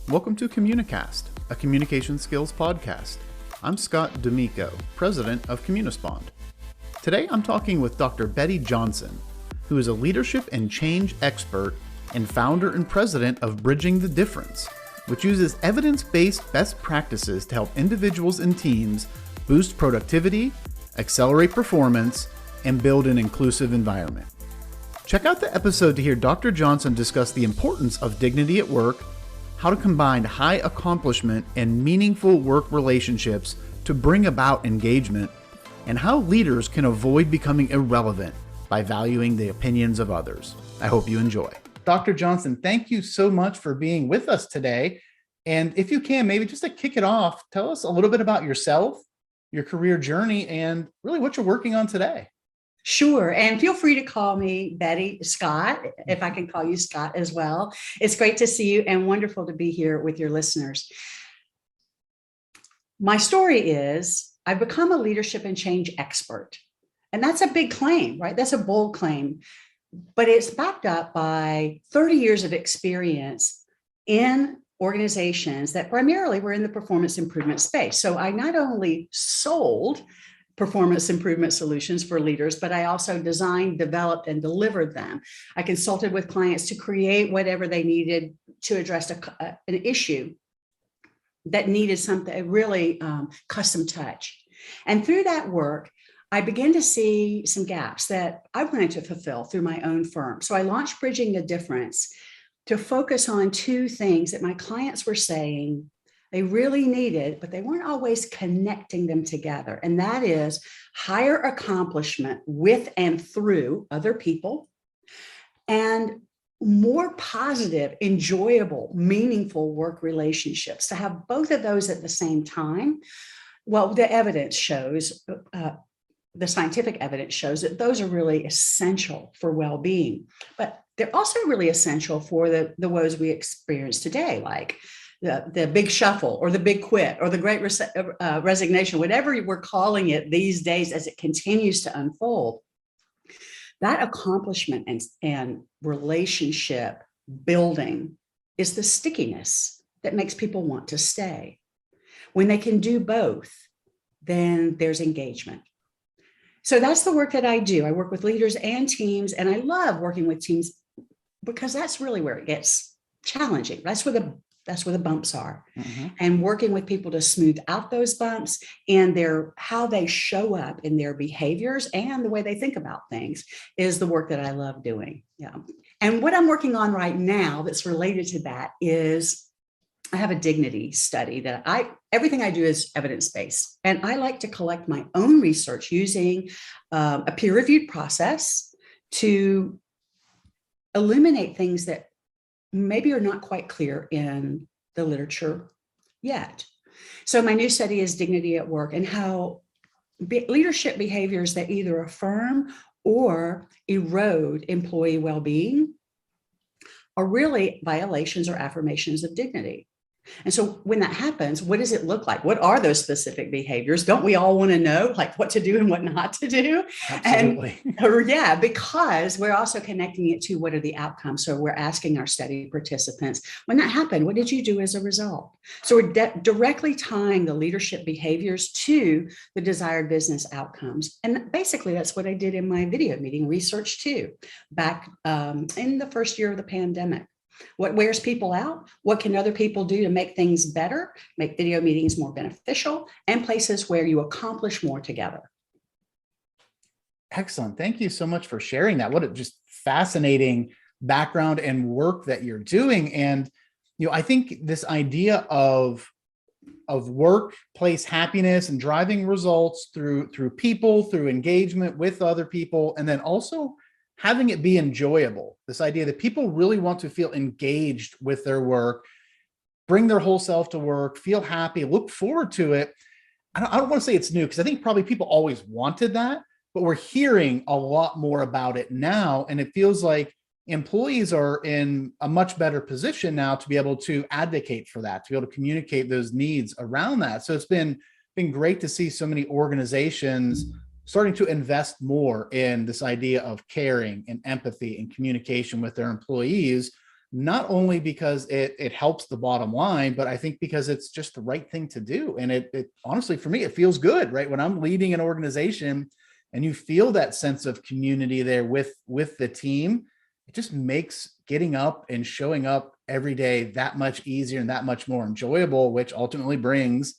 Welcome to Communicast, a communication skills podcast. I'm Scott D'Amico, president of Communispond. Today I'm talking with Dr. Betty Johnson, who is a leadership and change expert and founder and president of Bridging the Difference, which uses evidence-based best practices to help individuals and teams boost productivity, accelerate performance, and build an inclusive environment. Check out the episode to hear Dr. Johnson discuss the importance of dignity at work, how to combine high accomplishment and meaningful work relationships to bring about engagement, and how leaders can avoid becoming irrelevant by valuing the opinions of others. I hope you enjoy. Dr. Johnson, thank you so much for being with us today. And if you can, maybe just to kick it off, tell us a little bit about yourself, your career journey, and really what you're working on today. Sure. And feel free to call me Betty, Scott, if I can call you Scott as well. It's great to see you and wonderful to be here with your listeners. My story is I've become a leadership and change expert. And that's a big claim, right? That's a bold claim, but it's backed up by 30 years of experience in organizations that primarily were in the performance improvement space. So I not only sold performance improvement solutions for leaders, but I also designed, developed, and delivered them. I consulted with clients to create whatever they needed to address an issue that needed something really custom touch. And through that work, I began to see some gaps that I wanted to fulfill through my own firm. So I launched Bridging the Difference to focus on two things that my clients were saying they really needed, but they weren't always connecting them together. And that is higher accomplishment with and through other people, and more positive, enjoyable, meaningful work relationships. To have both of those at the same time, well, the evidence shows, the scientific evidence shows that those are really essential for well-being, but they're also really essential for the woes we experience today, like the big shuffle or the big quit or the great resignation, whatever we're calling it these days as it continues to unfold. That accomplishment and relationship building is the stickiness that makes people want to stay. When they can do both, then there's engagement. So that's the work that I do. I work with leaders and teams, and I love working with teams because that's really where it gets challenging. That's where the bumps are. Mm-hmm. And working with people to smooth out those bumps and how they show up in their behaviors and the way they think about things is the work that I love doing. Yeah. And what I'm working on right now that's related to that is I have a dignity study that everything I do is evidence-based. And I like to collect my own research using a peer-reviewed process to eliminate things that maybe are not quite clear in the literature yet. So my new study is Dignity at Work and how leadership behaviors that either affirm or erode employee well-being are really violations or affirmations of dignity. And so when that happens, what does it look like? What are those specific behaviors? Don't we all want to know like what to do and what not to do? Absolutely. Yeah, because we're also connecting it to what are the outcomes. So we're asking our study participants, when that happened, what did you do as a result? So we're directly tying the leadership behaviors to the desired business outcomes. And basically that's what I did in my video meeting research too, back in the first year of the pandemic. What wears people out? What can other people do to make things better, make video meetings more beneficial, and places where you accomplish more together? Excellent. Thank you so much for sharing that. What a just fascinating background and work that you're doing. And, I think this idea of workplace happiness and driving results through people, through engagement with other people, and then also having it be enjoyable, this idea that people really want to feel engaged with their work, bring their whole self to work, feel happy, look forward to it. I don't want to say it's new because I think probably people always wanted that, but we're hearing a lot more about it now. And it feels like employees are in a much better position now to be able to advocate for that, to be able to communicate those needs around that. So it's been great to see so many organizations starting to invest more in this idea of caring and empathy and communication with their employees, not only because it helps the bottom line, but I think because it's just the right thing to do. And it honestly, for me, it feels good, right? When I'm leading an organization and you feel that sense of community there with the team, it just makes getting up and showing up every day that much easier and that much more enjoyable, which ultimately brings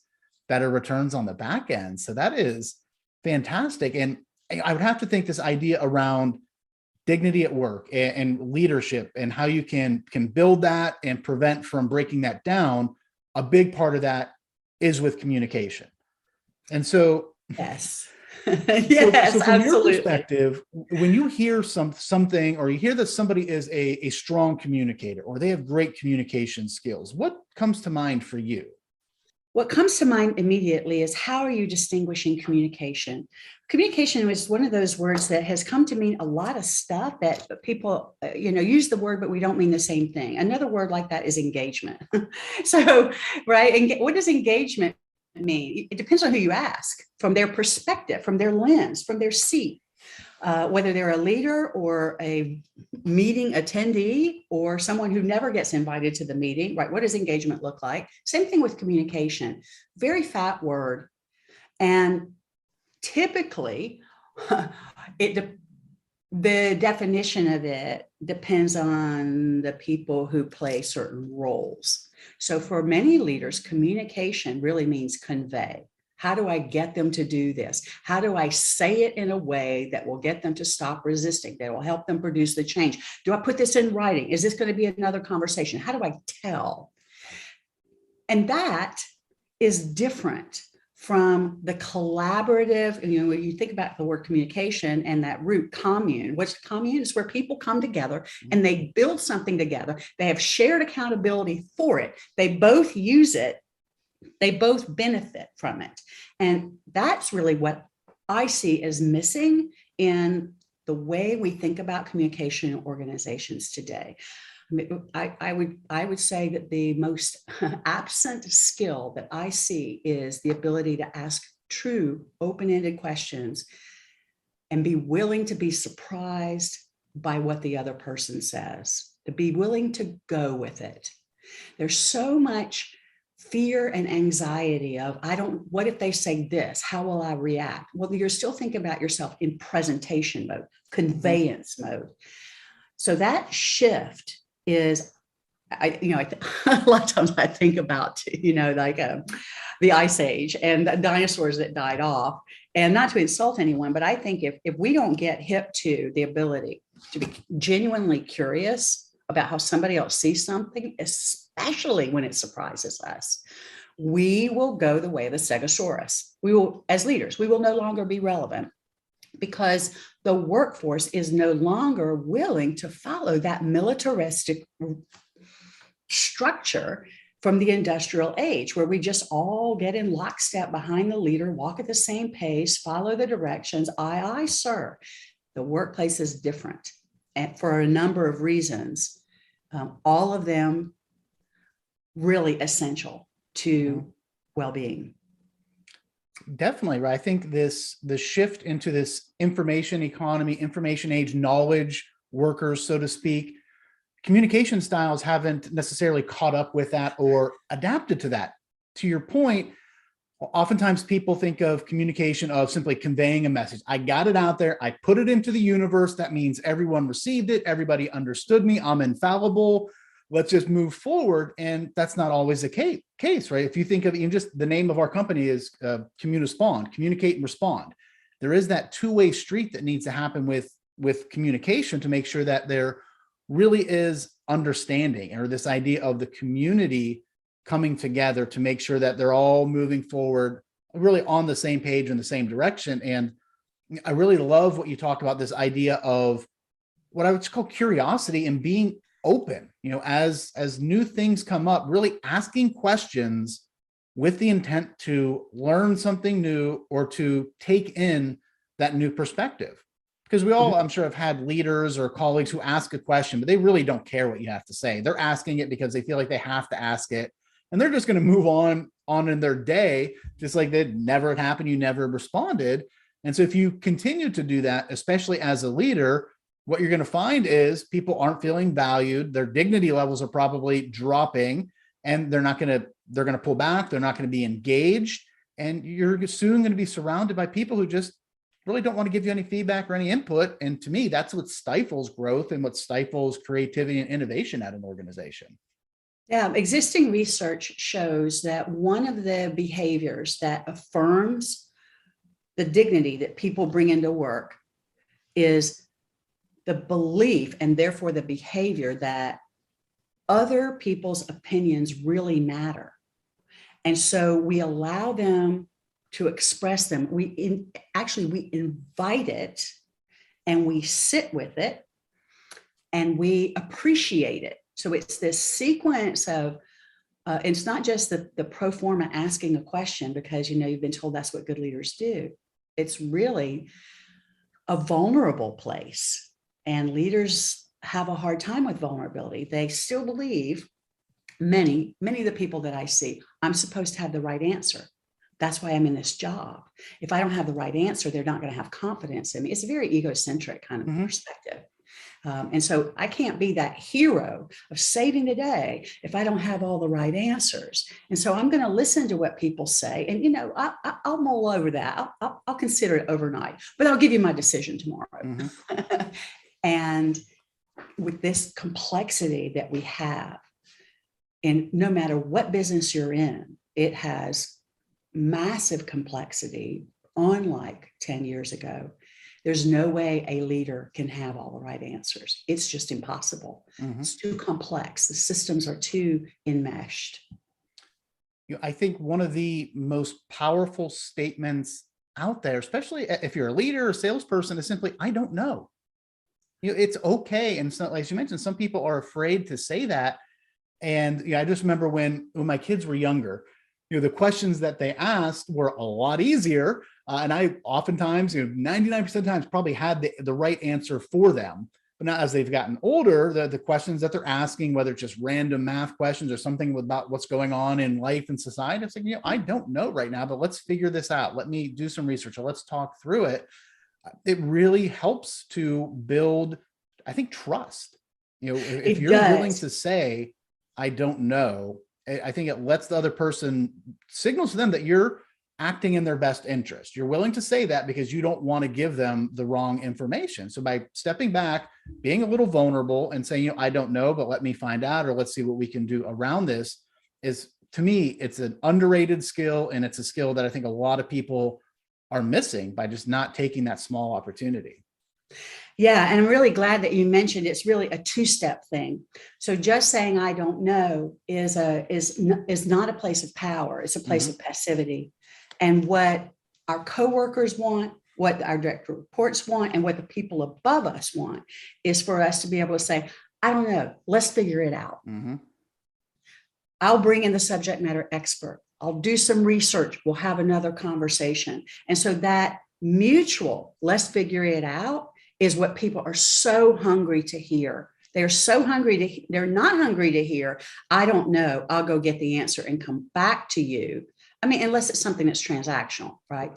better returns on the back end. So that is fantastic. And I would have to think this idea around dignity at work and leadership and how you can build that and prevent from breaking that down. A big part of that is with communication. And so, Yes. so from Absolutely. your perspective, when you hear something, or you hear that somebody is a strong communicator or they have great communication skills, what comes to mind for you? What comes to mind immediately is, how are you distinguishing communication? Communication is one of those words that has come to mean a lot of stuff that people, use the word, but we don't mean the same thing. Another word like that is engagement. So, right. And what does engagement mean? It depends on who you ask, from their perspective, from their lens, from their seat. Whether they're a leader or a meeting attendee or someone who never gets invited to the meeting, right? What does engagement look like? Same thing with communication. Very fat word. And typically, the definition of it depends on the people who play certain roles. So for many leaders, communication really means convey. How do I get them to do this? How do I say it in a way that will get them to stop resisting, that will help them produce the change? Do I put this in writing? Is this going to be another conversation? How do I tell? And that is different from the collaborative. When you think about the word communication and that root commune, what's commune is where people come together and they build something together. They have shared accountability for it. They both use it. They both benefit from it. And that's really what I see as missing in the way we think about communication in organizations today. I would say that the most absent skill that I see is the ability to ask true open-ended questions and be willing to be surprised by what the other person says, to be willing to go with it. There's so much fear and anxiety of, what if they say this? How will I react? Well, you're still thinking about yourself in presentation mode, conveyance mode. So that shift is, a lot of times I think about, the Ice Age and the dinosaurs that died off. And not to insult anyone, but I think if we don't get hip to the ability to be genuinely curious about how somebody else sees something, especially when it surprises us, we will go the way of the Stegosaurus. We will, as leaders, we will no longer be relevant because the workforce is no longer willing to follow that militaristic structure from the industrial age, where we just all get in lockstep behind the leader, walk at the same pace, follow the directions. Aye, sir. The workplace is different, and for a number of reasons, all of them really essential to well-being. Definitely, right. I think the shift into this information economy, information age, knowledge workers, so to speak, communication styles haven't necessarily caught up with that or adapted to that. To your point, oftentimes people think of communication of simply conveying a message. I got it out there. I put it into the universe. That means everyone received it. Everybody understood me. I'm infallible. Let's just move forward. And that's not always the case, right? If you think of even just the name of our company is Communispond, communicate and respond. There is that two-way street that needs to happen with communication to make sure that there really is understanding, or this idea of the community coming together to make sure that they're all moving forward, really on the same page in the same direction. And I really love what you talked about, this idea of what I would call curiosity and being open, as new things come up, really asking questions with the intent to learn something new or to take in that new perspective. Because we all, I'm sure, have had leaders or colleagues who ask a question, but they really don't care what you have to say. They're asking it because they feel like they have to ask it. And they're just going to move on in their day, just like that never happened. You never responded. And so if you continue to do that, especially as a leader, what you're going to find is people aren't feeling valued. Their dignity levels are probably dropping, and they're going to pull back. They're not going to be engaged. And you're soon going to be surrounded by people who just really don't want to give you any feedback or any input. And to me, that's what stifles growth and what stifles creativity and innovation at an organization. Yeah, existing research shows that one of the behaviors that affirms the dignity that people bring into work is the belief, and therefore the behavior, that other people's opinions really matter. And so we allow them to express them. We invite it, and we sit with it, and we appreciate it. So it's this sequence of, it's not just the pro forma asking a question because, you've been told that's what good leaders do. It's really a vulnerable place. And leaders have a hard time with vulnerability. They still believe, many of the people that I see, I'm supposed to have the right answer. That's why I'm in this job. If I don't have the right answer, they're not going to have confidence in me. It's a very egocentric kind of perspective. And so I can't be that hero of saving the day if I don't have all the right answers. And so I'm going to listen to what people say. And, I'll mull over that. I'll consider it overnight, but I'll give you my decision tomorrow. And with this complexity that we have, and no matter what business you're in, it has massive complexity, unlike 10 years ago. There's no way a leader can have all the right answers. It's just impossible. It's too complex. The systems are too enmeshed. I think one of the most powerful statements out there, especially if you're a leader or a salesperson, is simply, I don't know. It's okay. And so, as you mentioned, some people are afraid to say that. And I just remember when my kids were younger, the questions that they asked were a lot easier. And I oftentimes, 99% of the times probably had the right answer for them. But now as they've gotten older, the questions that they're asking, whether it's just random math questions or something about what's going on in life and society, it's like, I don't know right now, but let's figure this out. Let me do some research, or let's talk through it. It really helps to build, I think, trust. If you're willing to say, I don't know, I think it lets the other person, signals to them that you're acting in their best interest. You're willing to say that because you don't want to give them the wrong information. So by stepping back, being a little vulnerable and saying, I don't know, but let me find out, or let's see what we can do around this, is, to me, it's an underrated skill. And it's a skill that I think a lot of people are missing by just not taking that small opportunity. Yeah, and I'm really glad that you mentioned it's really a two-step thing. So just saying I don't know is not a place of power. It's a place of passivity. And what our coworkers want, what our direct reports want, and what the people above us want is for us to be able to say, I don't know, let's figure it out. I'll bring in the subject matter expert. I'll do some research. We'll have another conversation. And so that mutual, let's figure it out, is what people are so hungry to hear. They're so hungry they're not hungry to hear, I don't know, I'll go get the answer and come back to you. I mean, unless it's something that's transactional, right?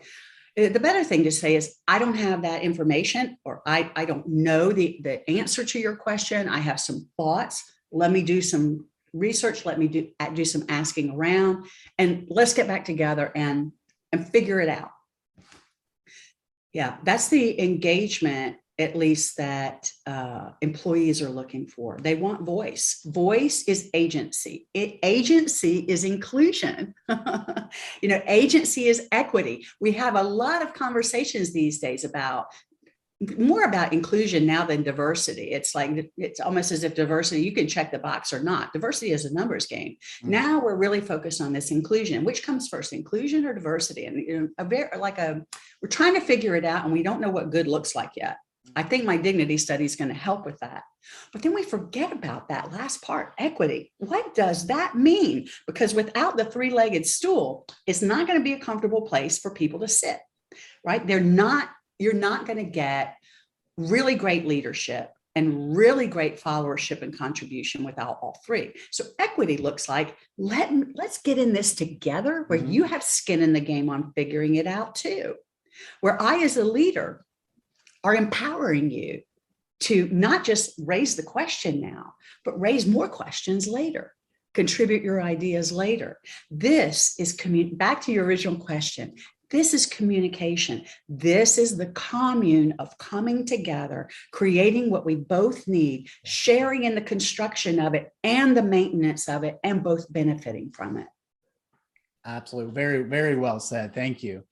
The better thing to say is, I don't have that information, or I don't know the answer to your question. I have some thoughts. Let me do some research. Let me do some asking around, and let's get back together and figure it out. Yeah, that's the engagement, at least, that employees are looking for. They want voice. Voice is agency. Agency is inclusion. Agency is equity. We have a lot of conversations these days more about inclusion now than diversity. It's like, it's almost as if diversity, you can check the box or not. Diversity is a numbers game. Now we're really focused on this inclusion. Which comes first, inclusion or diversity? And we're trying to figure it out, and we don't know what good looks like yet. I think my dignity study is going to help with that. But then we forget about that last part, equity. What does that mean? Because without the three-legged stool, it's not going to be a comfortable place for people to sit, right? You're not going to get really great leadership and really great followership and contribution without all three. So equity looks like, let's get in this together, where you have skin in the game on figuring it out too, where I, as a leader, are empowering you to not just raise the question now, but raise more questions later, contribute your ideas later. This is back to your original question. This is communication. This is the commune of coming together, creating what we both need, sharing in the construction of it and the maintenance of it, and both benefiting from it. Absolutely. Very, very well said. Thank you.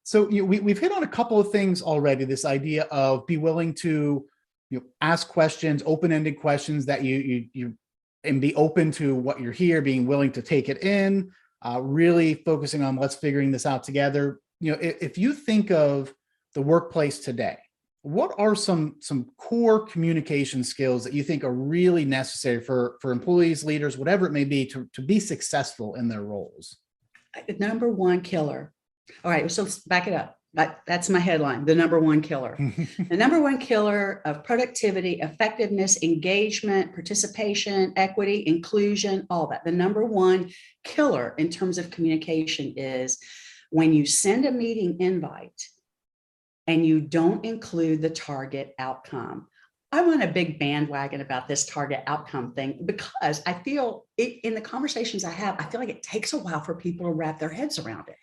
So we've hit on a couple of things already. This idea of be willing to ask questions, open-ended questions that you and be open to what you're here, being willing to take it in, really focusing on let's figuring this out together. If you think of the workplace today, what are some core communication skills that you think are really necessary for employees, leaders, whatever it may be, to be successful in their roles? The number one killer. All right, so let's back it up. That's my headline, the number one killer. The number one killer of productivity, effectiveness, engagement, participation, equity, inclusion, all that. The number one killer in terms of communication is when you send a meeting invite and you don't include the target outcome. I'm on a big bandwagon about this target outcome thing because I feel in the conversations I have, I feel like it takes a while for people to wrap their heads around it.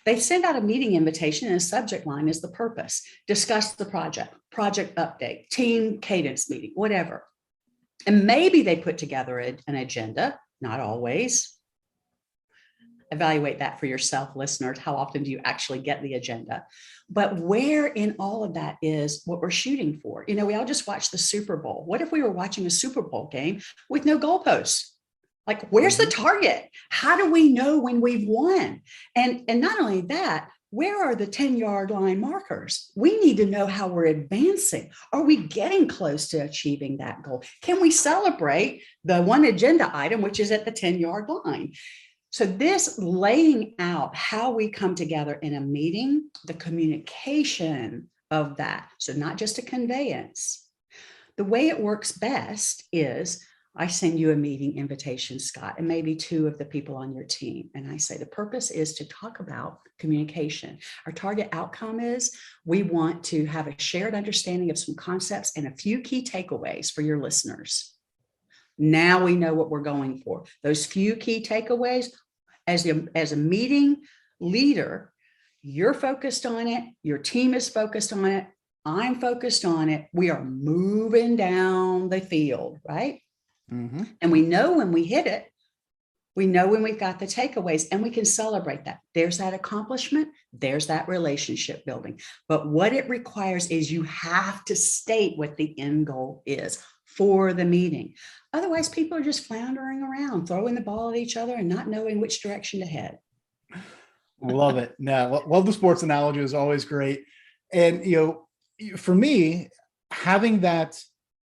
They send out a meeting invitation and a subject line is the purpose, discuss the project update, team cadence meeting, whatever. And maybe they put together an agenda, not always. Evaluate that for yourself, listeners. How often do you actually get the agenda? But where in all of that is what we're shooting for? We all just watched the Super Bowl. What if we were watching a Super Bowl game with no goalposts? Like, where's the target? How do we know when we've won? And not only that, where are the 10-yard line markers? We need to know how we're advancing. Are we getting close to achieving that goal? Can we celebrate the one agenda item, which is at the 10-yard line? So this laying out how we come together in a meeting, the communication of that, so not just a conveyance. The way it works best is I send you a meeting invitation, Scott, and maybe two of the people on your team. And I say, the purpose is to talk about communication. Our target outcome is we want to have a shared understanding of some concepts and a few key takeaways for your listeners. Now we know what we're going for. Those few key takeaways, as a meeting leader, you're focused on it. Your team is focused on it. I'm focused on it. We are moving down the field, right? Mm-hmm. And we know when we hit it, we know when we've got the takeaways, and we can celebrate that. There's that accomplishment. There's that relationship building. But what it requires is you have to state what the end goal is for the meeting. Otherwise, people are just floundering around, throwing the ball at each other and not knowing which direction to head. Love it. No, love the sports analogy is always great. And, for me, having that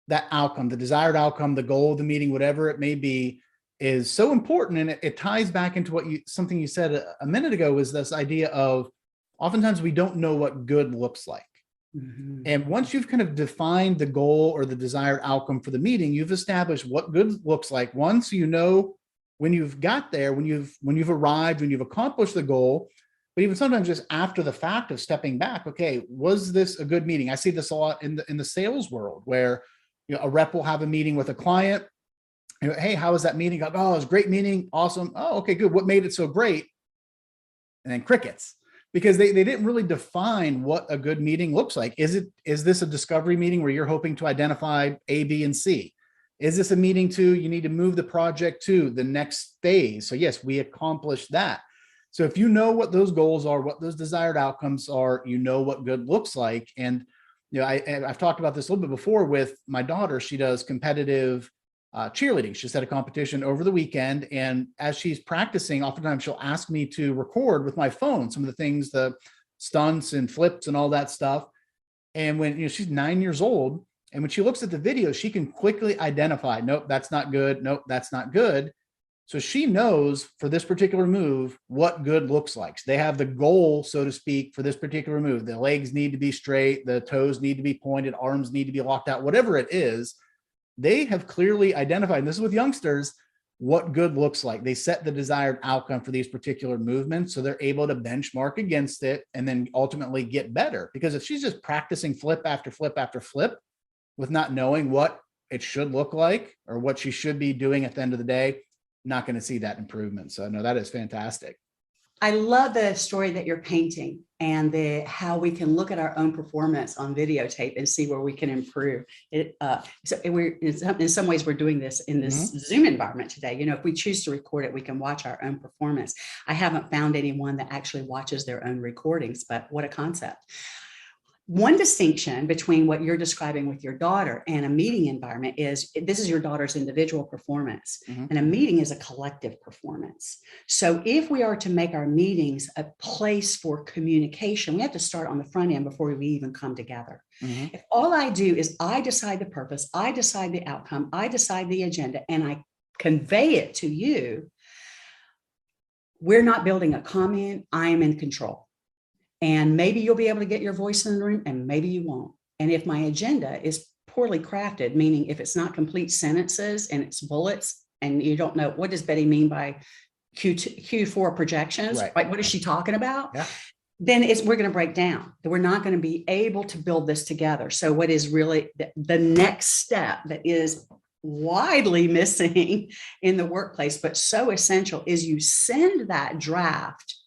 outcome, the desired outcome, the goal of the meeting, whatever it may be, is so important. And it ties back into something you said a minute ago, was this idea of oftentimes we don't know what good looks like. Mm-hmm. And once you've kind of defined the goal or the desired outcome for the meeting, you've established what good looks like. One, so when you've got there, when you've arrived, when you've accomplished the goal, but even sometimes just after the fact of stepping back, okay, was this a good meeting? I see this a lot in the sales world where a rep will have a meeting with a client. Hey, how was that meeting? Oh, it was a great meeting. Awesome. Oh, okay, good. What made it so great? And then crickets. Because they didn't really define what a good meeting looks like. Is this a discovery meeting where you're hoping to identify A, B, and C? Is this a meeting you need to move the project to the next phase? So yes, we accomplished that. So if you know what those goals are, what those desired outcomes are, you know what good looks like. And I've talked about this a little bit before with my daughter. She does competitive cheerleading. She just had a competition over the weekend. And as she's practicing, oftentimes she'll ask me to record with my phone some of the things, the stunts and flips and all that stuff. And when she's 9 years old, and when she looks at the video, she can quickly identify, nope, that's not good. Nope, that's not good. So she knows for this particular move, what good looks like. So they have the goal, so to speak, for this particular move. The legs need to be straight. The toes need to be pointed. Arms need to be locked out, whatever it is. They have clearly identified, and this is with youngsters, what good looks like. They set the desired outcome for these particular movements, so they're able to benchmark against it and then ultimately get better. Because if she's just practicing flip after flip after flip, with not knowing what it should look like or what she should be doing at the end of the day, not going to see that improvement. So no, that is fantastic. I love the story that you're painting and how we can look at our own performance on videotape and see where we can improve it. In some ways, we're doing this in this Zoom environment today. If we choose to record it, we can watch our own performance. I haven't found anyone that actually watches their own recordings, but what a concept. One distinction between what you're describing with your daughter and a meeting environment is this is your daughter's individual performance, and a meeting is a collective performance. So if we are to make our meetings a place for communication, we have to start on the front end before we even come together. If all I do is I decide the purpose, I decide the outcome, I decide the agenda, and I convey it to you, we're not building a commune. I am in control. And maybe you'll be able to get your voice in the room and maybe you won't. And if my agenda is poorly crafted, meaning if it's not complete sentences and it's bullets and you don't know, what does Betty mean by Q4 projections? Right. Like, what is she talking about? Yeah. Then we're going to break down. We're not going to be able to build this together. So what is really the next step that is widely missing in the workplace, but so essential, is you send that draft.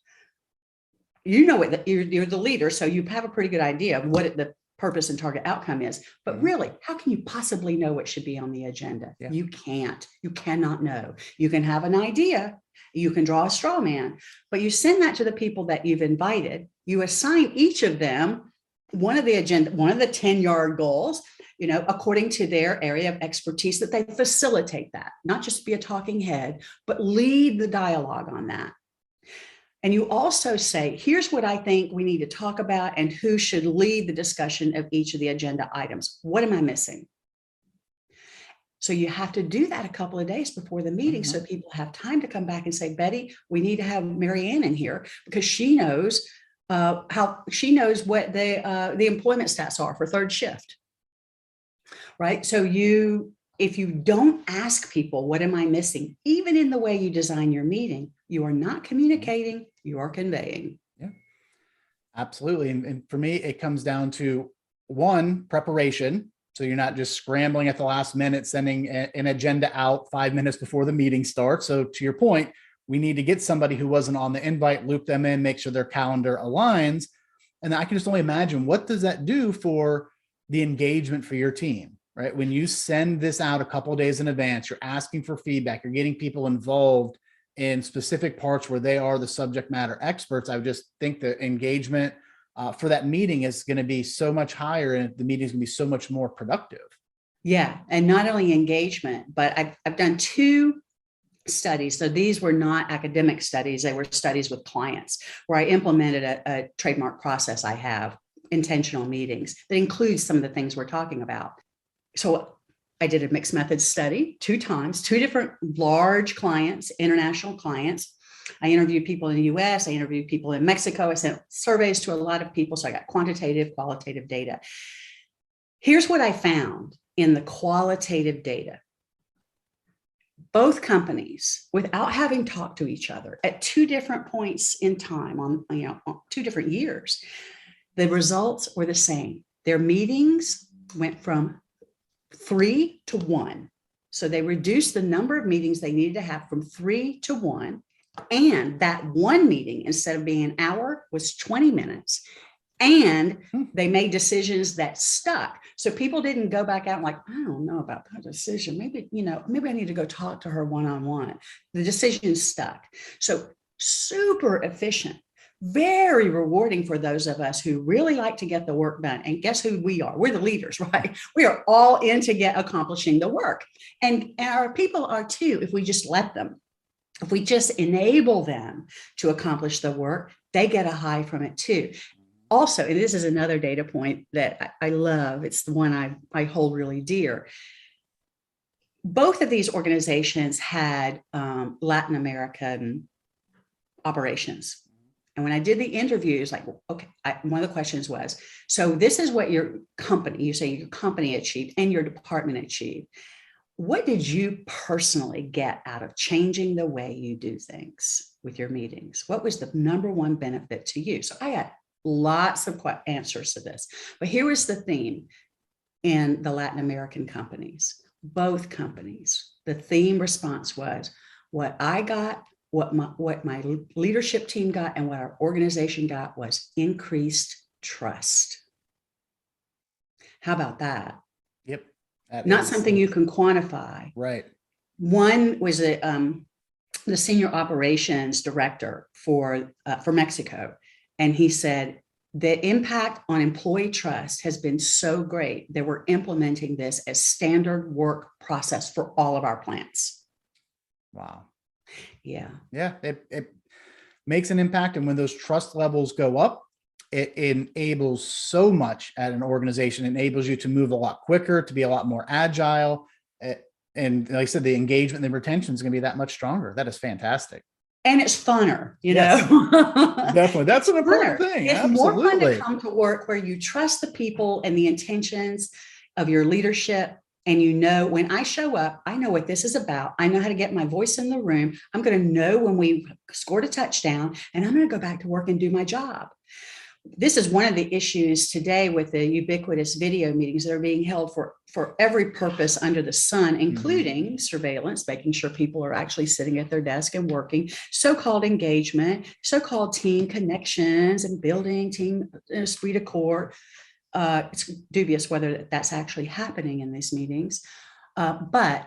You're the leader, so you have a pretty good idea of what the purpose and target outcome is. But really, how can you possibly know what should be on the agenda? Yeah. You can't. You cannot know. You can have an idea. You can draw a straw man, but you send that to the people that you've invited. You assign each of them one of the 10-yard goals, according to their area of expertise, that they facilitate that, not just be a talking head, but lead the dialogue on that. And you also say, here's what I think we need to talk about and who should lead the discussion of each of the agenda items. What am I missing? So you have to do that a couple of days before the meeting so people have time to come back and say, Betty, we need to have Mary Ann in here because she knows what the employment stats are for third shift, right? So if you don't ask people, what am I missing? Even in the way you design your meeting, you are not communicating, you are conveying. Yeah, absolutely. And for me, it comes down to one, preparation. So you're not just scrambling at the last minute, sending an agenda out 5 minutes before the meeting starts. So to your point, we need to get somebody who wasn't on the invite, loop them in, make sure their calendar aligns. And I can just only imagine, what does that do for the engagement for your team? Right? When you send this out a couple of days in advance, you're asking for feedback, you're getting people involved in specific parts where they are the subject matter experts. I would just think the engagement for that meeting is going to be so much higher, and the meeting is going to be so much more productive. Yeah. And not only engagement, but I've done 2 studies. So these were not academic studies. They were studies with clients where I implemented a trademark process. I have intentional meetings that includes some of the things we're talking about. So I did a mixed methods study 2 times, 2 different large clients, international clients. I interviewed people in the US, I interviewed people in Mexico. I sent surveys to a lot of people. So I got quantitative, qualitative data. Here's what I found in the qualitative data. Both companies, without having talked to each other at 2 different points in time on 2 different years, the results were the same. Their meetings went from 3 to 1. So they reduced the number of meetings they needed to have from 3 to 1. And that one meeting, instead of being an hour, was 20 minutes. And they made decisions that stuck. So people didn't go back out and like, I don't know about that decision. Maybe I need to go talk to her one-on-one. The decision stuck. So super efficient. Very rewarding for those of us who really like to get the work done. And guess who we are? We're the leaders, right? We are all in to accomplishing the work. And our people are too, if we just let them. If we just enable them to accomplish the work, they get a high from it too. Also, and this is another data point that I love. It's the one I hold really dear. Both of these organizations had Latin American operations. And when I did the interviews, one of the questions was, so this is what your company, you say your company achieved and your department achieved. What did you personally get out of changing the way you do things with your meetings? What was the number one benefit to you? So I got lots of answers to this, but here was the theme. in the Latin American companies, both companies. The theme response was what I got, what my leadership team got, and what our organization got was increased trust. How about that? Yep. Not something you can quantify. Right. One was the senior operations director for Mexico, and he said the impact on employee trust has been so great that we're implementing this as standard work process for all of our plants. Wow. Yeah. Yeah. It makes an impact. And when those trust levels go up, it enables so much at an organization. It enables you to move a lot quicker, to be a lot more agile. And like I said, the engagement and the retention is going to be that much stronger. That is fantastic. And it's funner, Yes, know. definitely. That's an important Funner. thing. It's Absolutely. more fun to come to work where you trust the people and the intentions of your leadership. And you know, when I show up, I know what this is about. I know how to get my voice in the room. I'm going to know when we scored a touchdown, and I'm going to go back to work and do my job. This is one of the issues today with the ubiquitous video meetings that are being held for every purpose under the sun, including surveillance, making sure people are actually sitting at their desk and working, so-called engagement, so-called team connections and building team esprit de corps. It's dubious whether that's actually happening in these meetings, but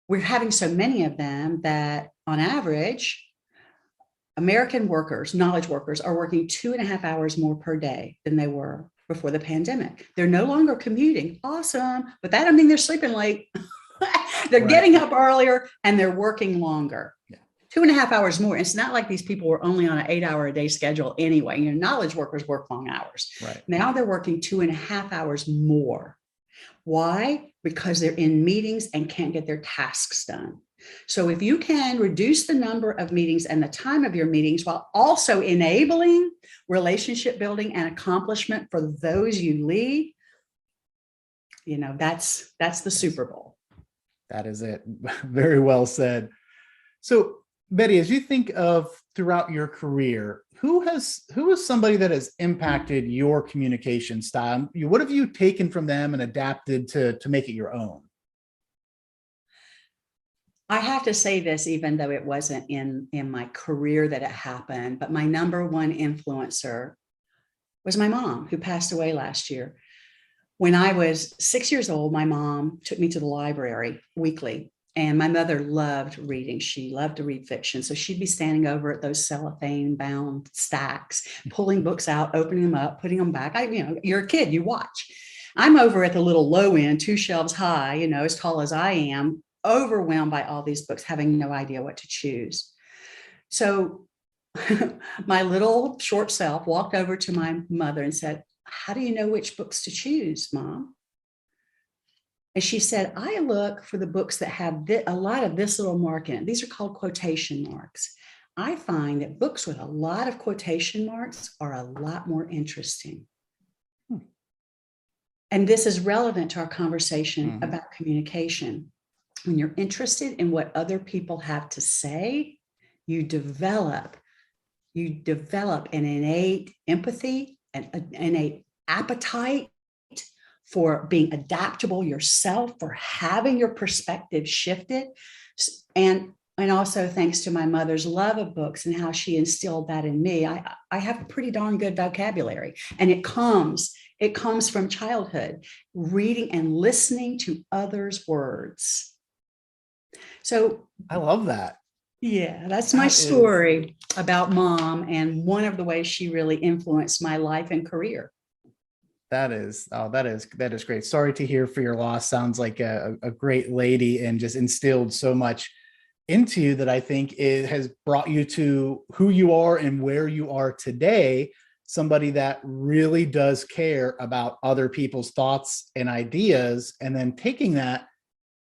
we're having so many of them that on average, American workers, knowledge workers, are working 2.5 hours more per day than they were before the pandemic. They're no longer commuting. Awesome. But that doesn't mean they're sleeping late. They're getting up earlier and they're working longer. Yeah. 2.5 hours more. It's not like these people were only on an 8-hour-a-day schedule anyway. Knowledge workers work long hours. Right. Now they're working 2.5 hours more. Why? Because they're in meetings and can't get their tasks done. So if you can reduce the number of meetings and the time of your meetings while also enabling relationship building and accomplishment for those you lead, that's the Super Bowl. That is it. Very well said. So Betty, as you think of throughout your career, who is somebody that has impacted your communication style? What have you taken from them and adapted to make it your own? I have to say this, even though it wasn't in my career that it happened, but my number one influencer was my mom, who passed away last year. When I was 6 years old, my mom took me to the library weekly, and my mother loved reading. She loved to read fiction. So she'd be standing over at those cellophane bound stacks, pulling books out, opening them up, putting them back. You're a kid, you watch. I'm over at the little low end, 2 shelves high, as tall as I am, overwhelmed by all these books, having no idea what to choose. So my little short self walked over to my mother and said, "How do you know which books to choose, Mom?" And she said, "I look for the books that have a lot of this little mark in it. These are called quotation marks. I find that books with a lot of quotation marks are a lot more interesting." And this is relevant to our conversation about communication. When you're interested in what other people have to say, you develop an innate empathy, an innate appetite for being adaptable yourself, for having your perspective shifted. And also thanks to my mother's love of books and how she instilled that in me, I have a pretty darn good vocabulary. And it comes from childhood, reading and listening to others' words. So I love that. Yeah, that's my story about Mom and one of the ways she really influenced my life and career. That is great. Sorry to hear for your loss. Sounds like a great lady and just instilled so much into you that I think it has brought you to who you are and where you are today. Somebody that really does care about other people's thoughts and ideas, and then taking that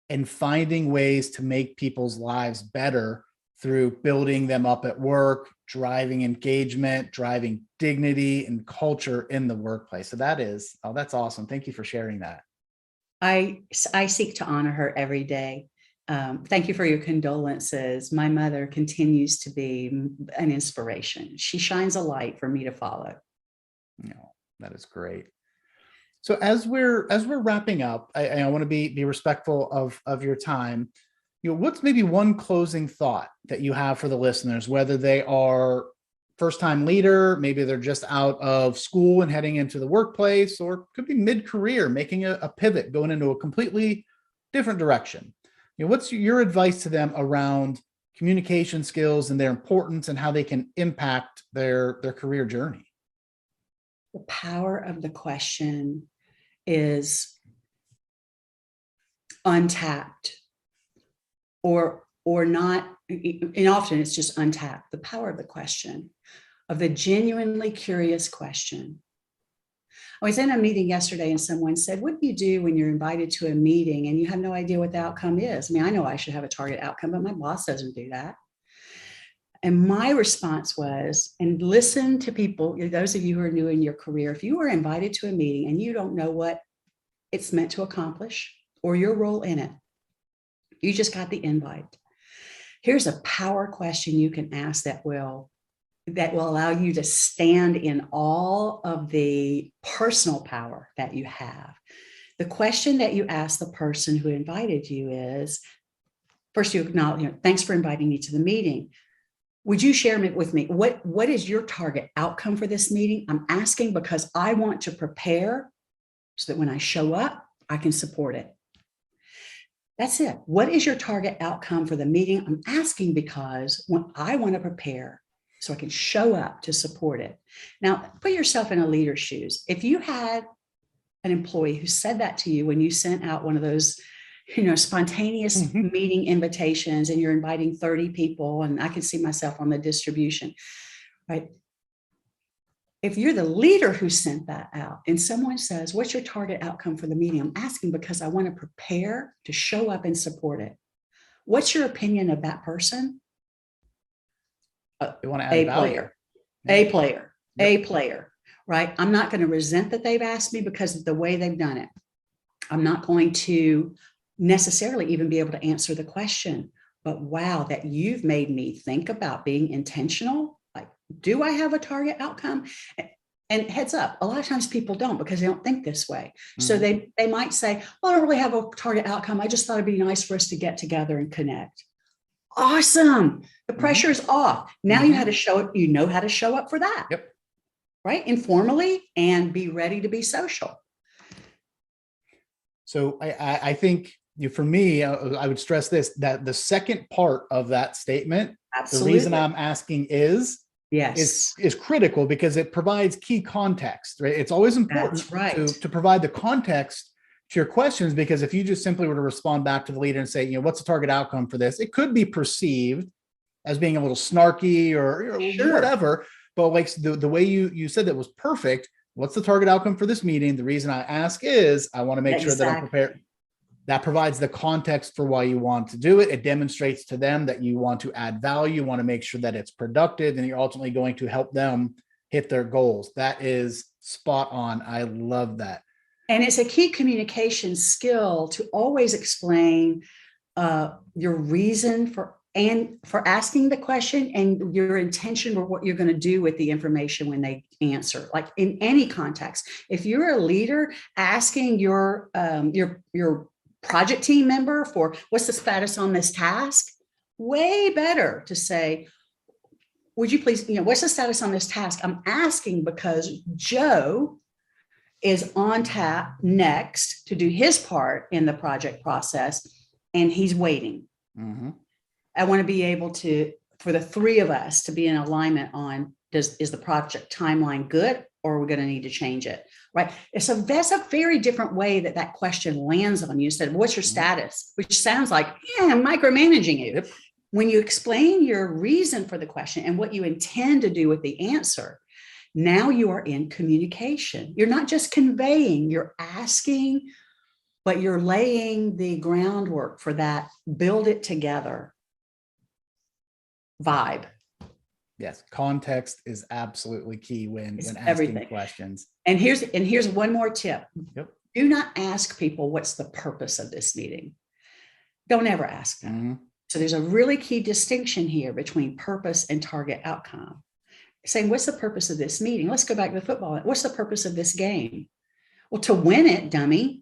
and finding ways to make people's lives better through building them up at work, driving engagement, driving dignity and culture in the workplace. So that's awesome. Thank you for sharing that. I seek to honor her every day. Thank you for your condolences. My mother continues to be an inspiration. She shines a light for me to follow. No, that is great. So as we're wrapping up, I want to be respectful of your time. What's maybe one closing thought that you have for the listeners, whether they are first time leader, maybe they're just out of school and heading into the workplace, or could be mid-career, making a pivot, going into a completely different direction. What's your advice to them around communication skills and their importance and how they can impact their career journey? The power of the question is untapped or not, and often it's just untapped. The power of the question, of the genuinely curious question. I was in a meeting yesterday and someone said, what do you do when you're invited to a meeting and you have no idea what the outcome is? I mean, I know I should have a target outcome, but my boss doesn't do that. And my response was, and listen to people, those of you who are new in your career, if you are invited to a meeting and you don't know what it's meant to accomplish or your role in it, you just got the invite. Here's a power question you can ask that will allow you to stand in all of the personal power that you have. The question that you ask the person who invited you is, first you acknowledge, thanks for inviting me to the meeting. Would you share with me, what is your target outcome for this meeting? I'm asking because I want to prepare so that when I show up, I can support it. That's it. What is your target outcome for the meeting? I'm asking because when I want to prepare so I can show up to support it. Now, put yourself in a leader's shoes. If you had an employee who said that to you when you sent out one of those, spontaneous meeting invitations and you're inviting 30 people, and I can see myself on the distribution, right? If you're the leader who sent that out and someone says, what's your target outcome for the meeting? I'm asking because I want to prepare to show up and support it. What's your opinion of that person? They want to add value. A player, right? I'm not going to resent that they've asked me because of the way they've done it. I'm not going to necessarily even be able to answer the question, but wow, that you've made me think about being intentional. Like, do I have a target outcome? And heads up, a lot of times people don't because they don't think this way. So they might say, well, I don't really have a target outcome. I just thought it'd be nice for us to get together and connect. Awesome. The pressure is off. Now you had to show up. You know how to show up for that. Yep. Right. Informally and be ready to be social. So I think for me, I would stress this, that the second part of that statement, Absolutely. the reason I'm asking is critical because it provides key context, right? It's always important to provide the context to your questions, because if you just simply were to respond back to the leader and say, what's the target outcome for this? It could be perceived as being a little snarky or whatever, but like the way you said that was perfect. What's the target outcome for this meeting? The reason I ask is I want to make sure that I'm prepared. That provides the context for why you want to do it. It demonstrates to them that you want to add value, you want to make sure that it's productive, and you're ultimately going to help them hit their goals. That is spot on. I love that. And it's a key communication skill to always explain your reason for asking the question and your intention or what you're going to do with the information when they answer. Like in any context, if you're a leader asking your project team member for what's the status on this task, way better to say, would you please, what's the status on this task? I'm asking because Joe is on tap next to do his part in the project process, and he's waiting. I want to be able to, for the three of us to be in alignment on, is the project timeline good, or are we going to need to change it? Right. So that's a very different way that question lands on you. Said, what's your status? Which sounds like, I'm micromanaging you. Yep. When you explain your reason for the question and what you intend to do with the answer, now you are in communication. You're not just conveying, you're asking, but you're laying the groundwork for that build it together vibe. Yes, context is absolutely key when asking questions. And here's one more tip. Yep. Do not ask people what's the purpose of this meeting. Don't ever ask them. So there's a really key distinction here between purpose and target outcome. Saying, what's the purpose of this meeting? Let's go back to the football. What's the purpose of this game? Well, to win it, dummy.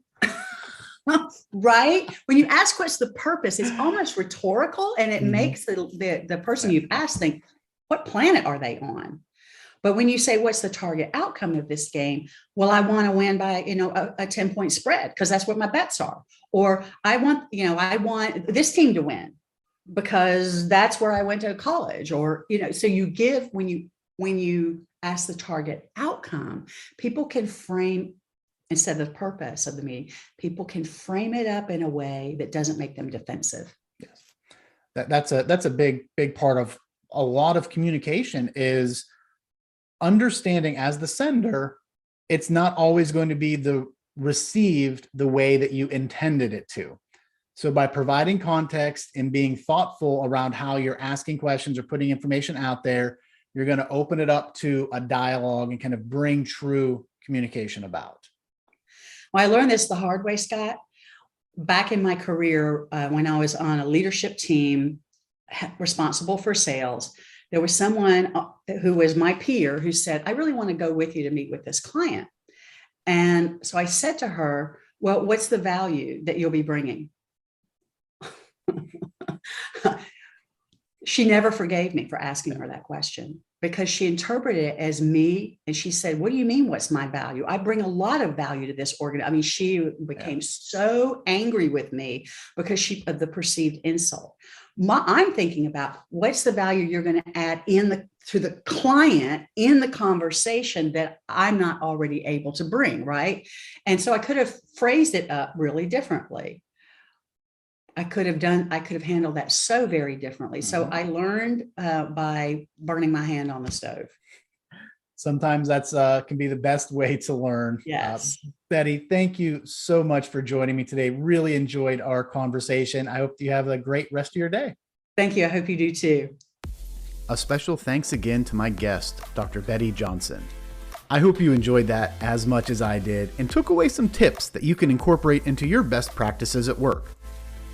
Right? When you ask what's the purpose, it's almost rhetorical, and it makes the person you've asked think, what planet are they on? But when you say, what's the target outcome of this game? Well, I want to win by, a 10-point spread because that's what my bets are. Or I want this team to win because that's where I went to college. Or, so you give, when you ask the target outcome, people can frame, instead of the purpose of the meeting, people can frame it up in a way that doesn't make them defensive. Yes. That's a big part of a lot of communication is understanding as the sender, it's not always going to be received the way that you intended it to. So by providing context and being thoughtful around how you're asking questions or putting information out there, you're going to open it up to a dialogue and kind of bring true communication about. Well, I learned this the hard way, Scott. Back in my career, when I was on a leadership team responsible for sales, there was someone who was my peer who said, I really want to go with you to meet with this client. And so I said to her, well, what's the value that you'll be bringing? She never forgave me for asking her that question because she interpreted it as me. And she said, what do you mean? What's my value? I bring a lot of value to this organ. I mean, she became so angry with me because of the perceived insult. I'm thinking about what's the value you're going to add to the client in the conversation that I'm not already able to bring. Right. And so I could have phrased it up really differently. I could have handled that so very differently. So I learned by burning my hand on the stove. Sometimes that's can be the best way to learn. Yes. Betty, thank you so much for joining me today. Really enjoyed our conversation. I hope you have a great rest of your day. Thank you. I hope you do too. A special thanks again to my guest, Dr. Betty Johnson. I hope you enjoyed that as much as I did and took away some tips that you can incorporate into your best practices at work.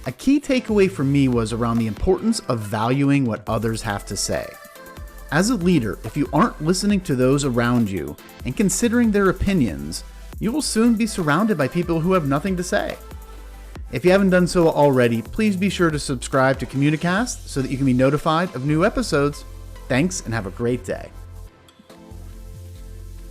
A key takeaway for me was around the importance of valuing what others have to say. As a leader, if you aren't listening to those around you and considering their opinions, you will soon be surrounded by people who have nothing to say. If you haven't done so already, please be sure to subscribe to Communicast so that you can be notified of new episodes. Thanks and have a great day.